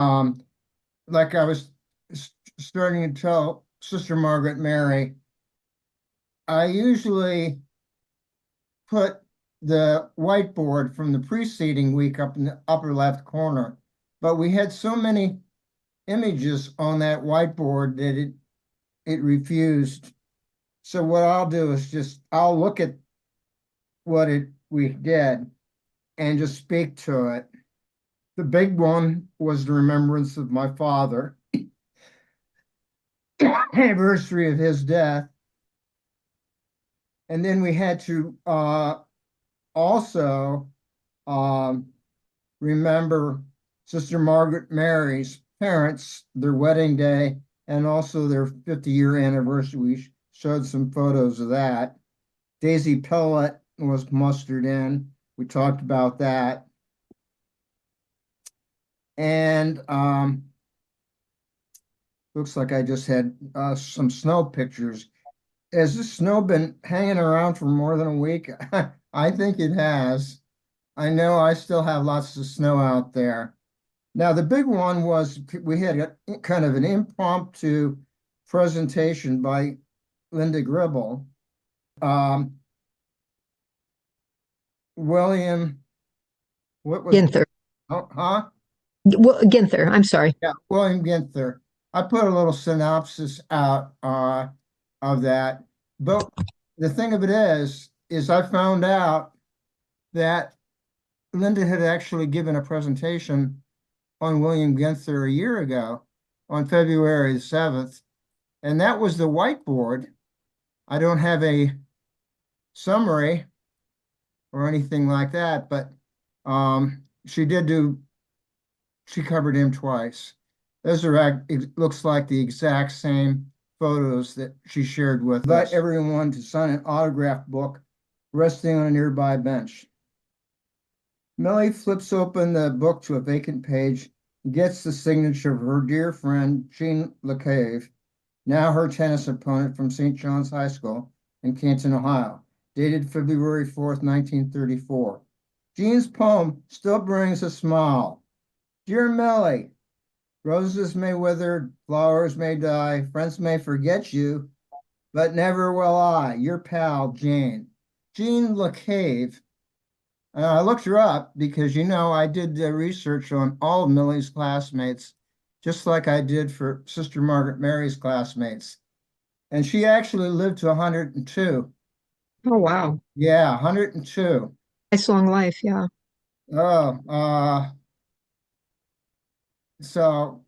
Um, like I was starting to tell Sister Margaret Mary, I usually put the whiteboard from the preceding week up in the upper left corner, but we had so many images on that whiteboard that it refused. So what I'll do is just I'll look at what it we did and just speak to it. The big one was the remembrance of my father, anniversary of his death. And then we had to also um, remember Sister Margaret Mary's parents, their wedding day, and also their 50-year anniversary. We showed some photos of that. Daisy Pellet was mustered in. We talked about that. And looks like I just had some snow pictures. Has the snow been hanging around for more than a week? I think it has. I know I still have lots of snow out there. Now, the big one was we had a kind of an impromptu presentation by Linda Gribble. Um, William, what was, Ginther. oh, huh? Well, Ginther, I'm sorry. Yeah, William Ginther. I put a little synopsis out of that. But the thing of it is I found out that Linda had actually given a presentation on William Ginther a year ago on February the 7th, and that was the whiteboard. I don't have a summary or anything like that, but she did do, she covered him twice. Those are, it looks like the exact same photos that she shared with us. Invite everyone to sign an autograph book resting on a nearby bench. Millie flips open the book to a vacant page and gets the signature of her dear friend, Jean LeCave, now her tennis opponent from St. John's High School in Canton, Ohio, dated February 4th, 1934. Jean's poem still brings a smile. Dear Millie, roses may wither, flowers may die, friends may forget you, but never will I, your pal, Jane. Jean LeCave. I looked her up because, I did the research on all of Millie's classmates, just like I did for Sister Margaret Mary's classmates. And she actually lived to 102. Oh, wow. Yeah, 102. Nice long life. Yeah. Oh, so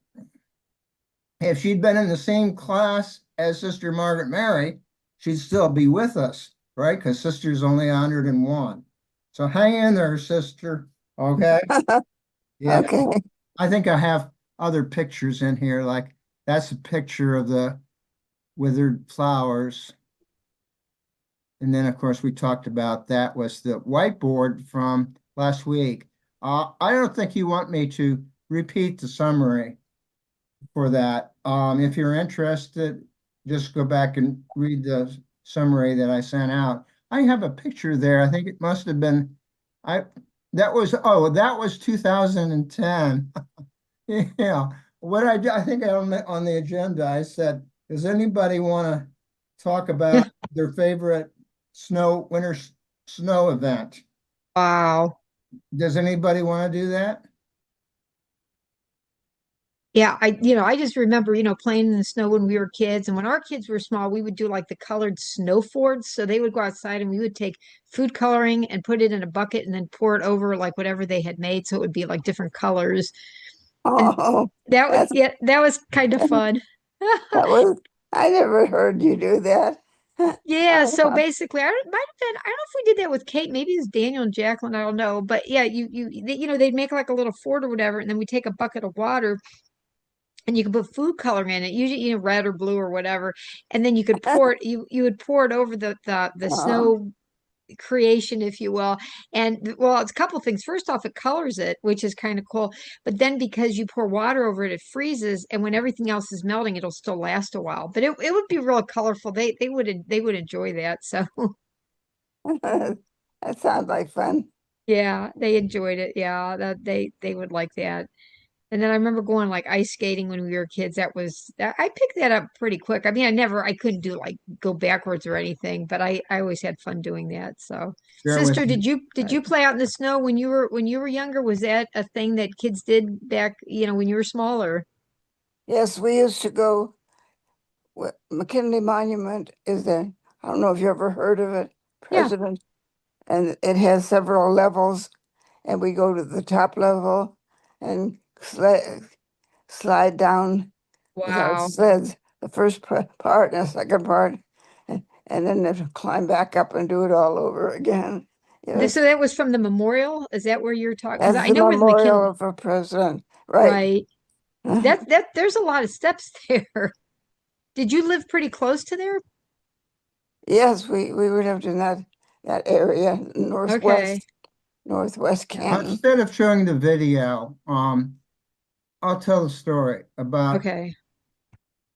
if she'd been in the same class as Sister Margaret Mary, she'd still be with us, right? Because Sister's only 101. So hang in there, sister. Okay. Yeah. Okay. I think I have other pictures in here. Like that's a picture of the withered flowers. And then, of course, we talked about that was the whiteboard from last week. I don't think you want me to repeat the summary for that. If you're interested, just go back and read the summary that I sent out. I have a picture there. I think it must have been, I, that was 2010. Yeah. What I did, I think on the agenda, I said, does anybody want to talk Yeah. about their favorite winter snow event? Wow. Does anybody want to do that? Yeah, I just remember, playing in the snow when we were kids. And when our kids were small, we would do like the colored snow forts. So they would go outside and we would take food coloring and put it in a bucket and then pour it over like whatever they had made. So it would be like different colors. And Oh, that was, that's yeah, that was kind of fun. that was I never heard you do that. Yeah, so basically, might have been. I don't know if we did that with Kate. Maybe it's Daniel and Jacqueline. I don't know, but yeah, they'd make like a little fort or whatever, and then we take a bucket of water, and you could put food coloring in it, usually red or blue or whatever, and then you could pour it. You would pour it over the Oh, snow creation, if you will. And well, it's a couple things. First off, it colors it, which is kind of cool. But then because you pour water over it, it freezes, and when everything else is melting, it'll still last a while. But it would be real colorful. They would enjoy that. So that sounds like fun. yeah, they enjoyed it. Yeah, that they would like that. And then I remember going like ice skating when we were kids. That was that I picked that up pretty quick. I mean, I couldn't do like go backwards or anything, but I always had fun doing that. So, Share with sister, you. did you play out in the snow when you were younger? Was that a thing that kids did back, when you were smaller? Yes, we used to go. McKinley Monument is there. I don't know if you ever heard of it, Yeah. President, and it has several levels, and we go to the top level and slide down with our Wow. sleds, the first part and the second part, and then have to climb back up and do it all over again. So Yes, that was from the memorial? Is that where you're talking? Because that's I the know where the memorial McKinley, of a president, right? right? That there's a lot of steps there. Did you live pretty close to there? Yes, we would have done that area, Okay. northwest Canton. Instead of showing the video, I'll tell the story about Okay.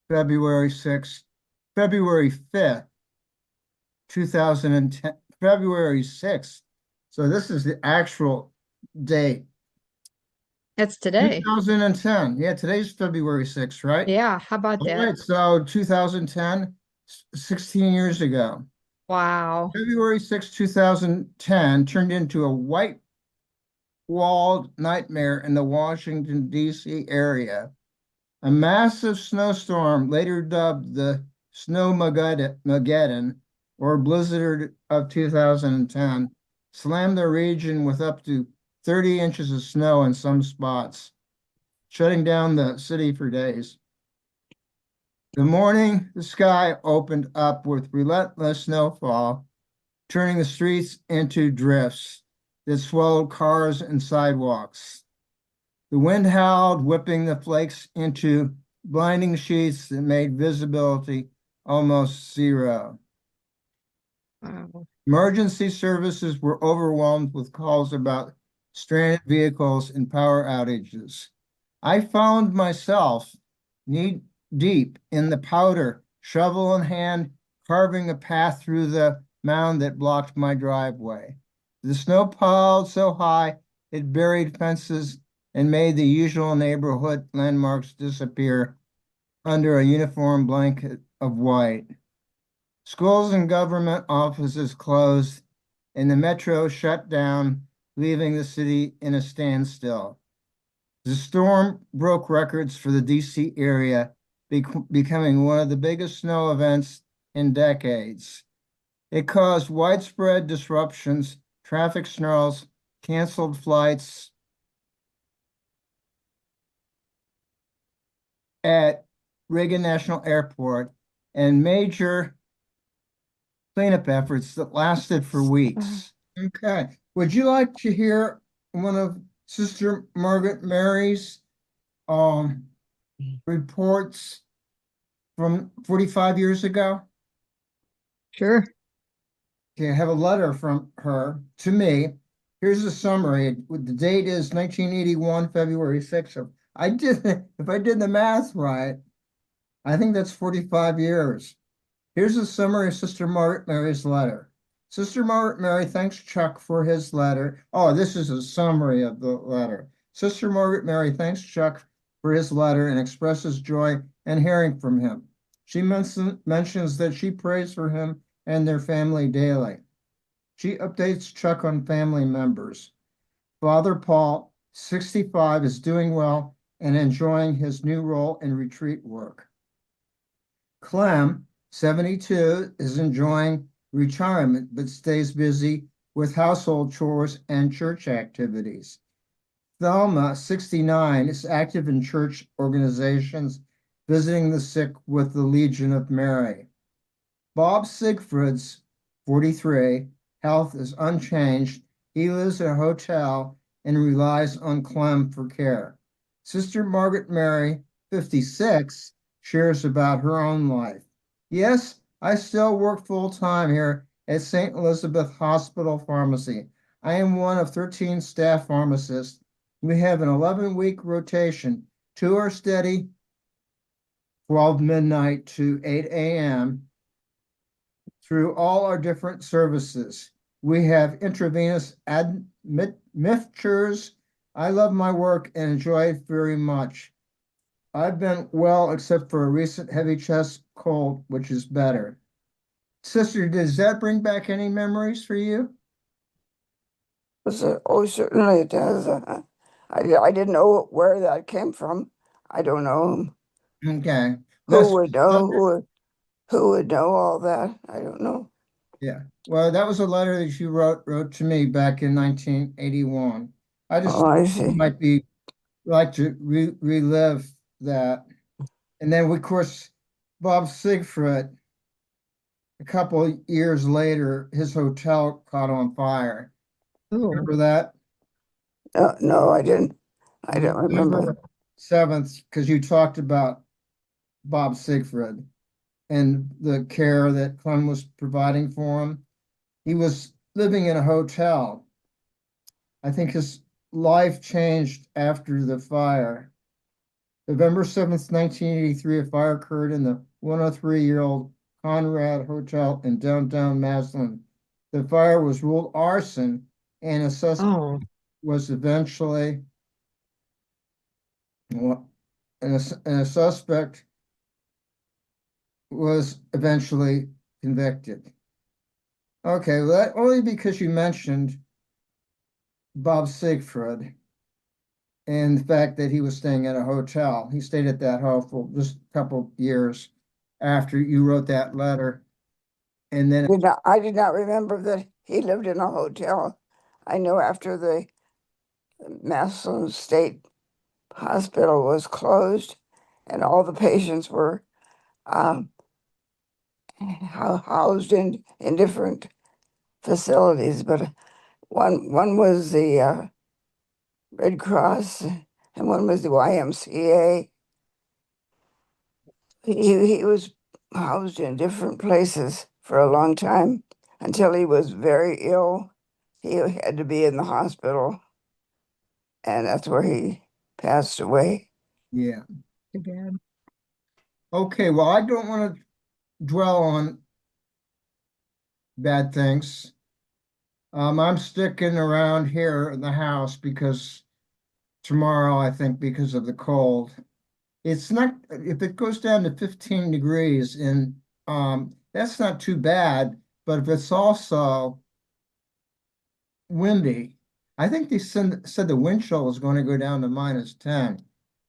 February 6th, February 5th, 2010, February 6th. So this is the actual date. That's today. 2010. Yeah, today's February 6th, right? Yeah, how about All that? right, so 2010, 16 years ago. Wow. February 6, 2010 turned into a white walled nightmare in the Washington, D.C. area. A massive snowstorm, later dubbed the Snowmageddon or Blizzard of 2010, slammed the region with up to 30 inches of snow in some spots, shutting down the city for days. The morning, the sky opened up with relentless snowfall, turning the streets into drifts that swallowed cars and sidewalks. The wind howled, whipping the flakes into blinding sheets that made visibility almost zero. Wow. Emergency services were overwhelmed with calls about stranded vehicles and power outages. I found myself knee deep in the powder, shovel in hand, carving a path through the mound that blocked my driveway. The snow piled so high it buried fences and made the usual neighborhood landmarks disappear under a uniform blanket of white. Schools and government offices closed, and the metro shut down, leaving the city in a standstill. The storm broke records for the DC area, becoming one of the biggest snow events in decades. It caused widespread disruptions, traffic snarls, canceled flights at Reagan National Airport, and major cleanup efforts that lasted for weeks. Okay. Would you like to hear one of Sister Margaret Mary's um, reports from 45 years ago? Sure. Okay, I have a letter from her to me. Here's a summary. The date is 1981, February 6th. If I did the math right, I think that's 45 years. Here's a summary of Sister Margaret Mary's letter. Sister Margaret Mary thanks Chuck for his letter. Oh, this is a summary of the letter. Sister Margaret Mary thanks Chuck for his letter and expresses joy in hearing from him. She mentions that she prays for him and their family daily. She updates Chuck on family members. Father Paul, 65, is doing well and enjoying his new role in retreat work. Clem, 72, is enjoying retirement but stays busy with household chores and church activities. Thelma, 69, is active in church organizations, visiting the sick with the Legion of Mary. Bob Siegfried's 43, health is unchanged. He lives in a hotel and relies on Clem for care. Sister Margaret Mary, 56, shares about her own life. Yes, I still work full-time here at St. Elizabeth Hospital Pharmacy. I am one of 13 staff pharmacists. We have an 11-week rotation. 2 are steady, 12 midnight to 8 a.m. through all our different services. We have intravenous admixtures I love my work and enjoy it very much. I've been well, except for a recent heavy chest cold, which is better. Sister, does that bring back any memories for you? So, oh, certainly it does. I didn't know where that came from. I don't know Okay. who That's would know who would know all that. I don't know. yeah. Well, that was a letter that you wrote to me back in 1981. I just Oh, I you see. might be like to relive that. And then, of course, Bob Siegfried, a couple years later, his hotel caught on fire. Oh, Remember that? No, no, I didn't. I don't remember. November 7th, because you talked about Bob Siegfried and the care that Clem was providing for him. He was living in a hotel. I think his life changed after the fire. November 7th, 1983, a fire occurred in the 103-year-old Conrad Hotel in downtown Maslin. The fire was ruled arson and oh, was eventually, well, and a suspect was eventually convicted. Okay, well, that only because you mentioned Bob Siegfried and the fact that he was staying at a hotel. He stayed at that hotel for just a couple years after you wrote that letter. And then, I did not remember that he lived in a hotel. I know after the Massillon State Hospital was closed and all the patients were um, housed in different facilities, but one was the Red Cross and one was the YMCA. He was housed in different places for a long time until he was very ill. He had to be in the hospital, and that's where he passed away. yeah. too bad. Okay, well, I don't want to dwell on bad things. I'm sticking around here in the house because tomorrow, I think, because of the cold. It's not, if it goes down to 15 degrees and that's not too bad, but if it's also windy, I think they said the wind chill was going to go down to -10.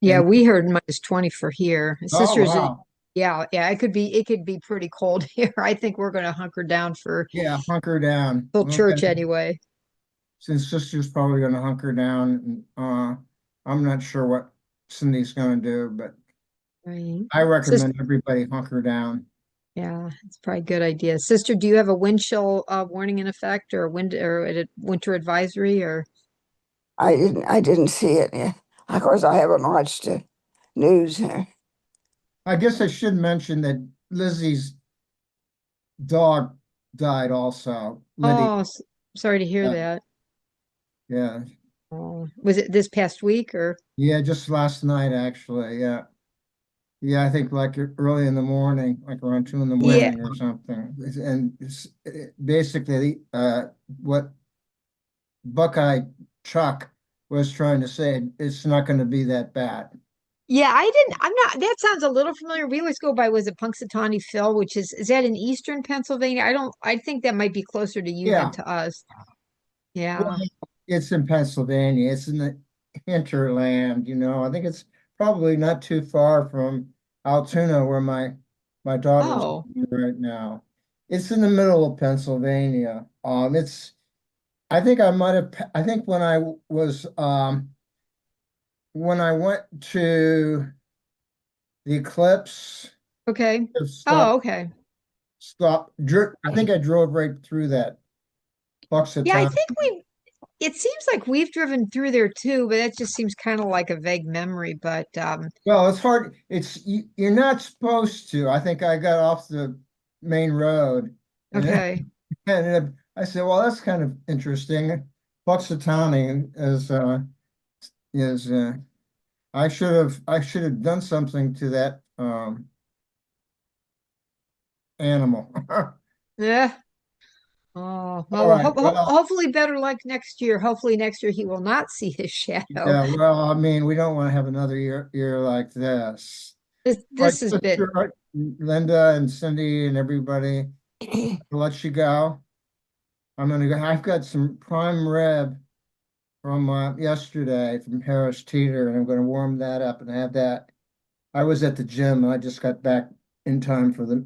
Yeah, And we heard -20 for here. oh Sisters, wow. yeah, it could be pretty cold here. I think we're gonna hunker down for Yeah, hunker down. till Okay. church anyway. Since sister's probably gonna hunker down, I'm not sure what Cindy's gonna do, but Right. I Sister, recommend everybody hunker down. yeah, it's probably a good idea. Sister, do you have a wind chill warning in effect or a winter advisory or I didn't see it. Yeah. Of course, I haven't watched the news. I guess I should mention that Lizzie's dog died also. Liddy. oh, sorry to hear Yeah, that. yeah, Oh, was it this past week or yeah, just last night actually. Yeah, yeah, I think like early in the morning, like around 2 in the yeah. morning or something. And basically, what Buckeye Chuck was trying to say, it's not going to be that bad. Yeah, I'm not, that sounds a little familiar. We always go by, was it Punxsutawney Phil, which is that in eastern Pennsylvania? I think that might be closer to you than Yeah, to us. well, Yeah. it's in Pennsylvania. It's in the hinterland, you know. I think it's probably not too far from Altoona, where my daughter's Oh, right now. It's in the middle of Pennsylvania. It's I think I might have. I think when I went to the eclipse, okay. stop, Oh, okay. I think I drove right through that Yeah, I Buxatown. think it seems like we've driven through there too, but that just seems kind of like a vague memory. But Well, it's hard. You're not supposed to. I think I got off the main road, and, okay. and I said, "Well, that's kind of interesting." Buxatawney is I should have done something to that animal. Yeah. Oh, All well, right, well, hopefully better luck next year. Hopefully next year he will not see his shadow. yeah, well, I mean, we don't want to have another year like this. All right, This has been, Sister Linda and Cindy and everybody, I'll let you go. I'm gonna go. I've got some prime rib from yesterday from Harris Teeter, and I'm gonna warm that up and have that. I was at the gym and I just got back in time for the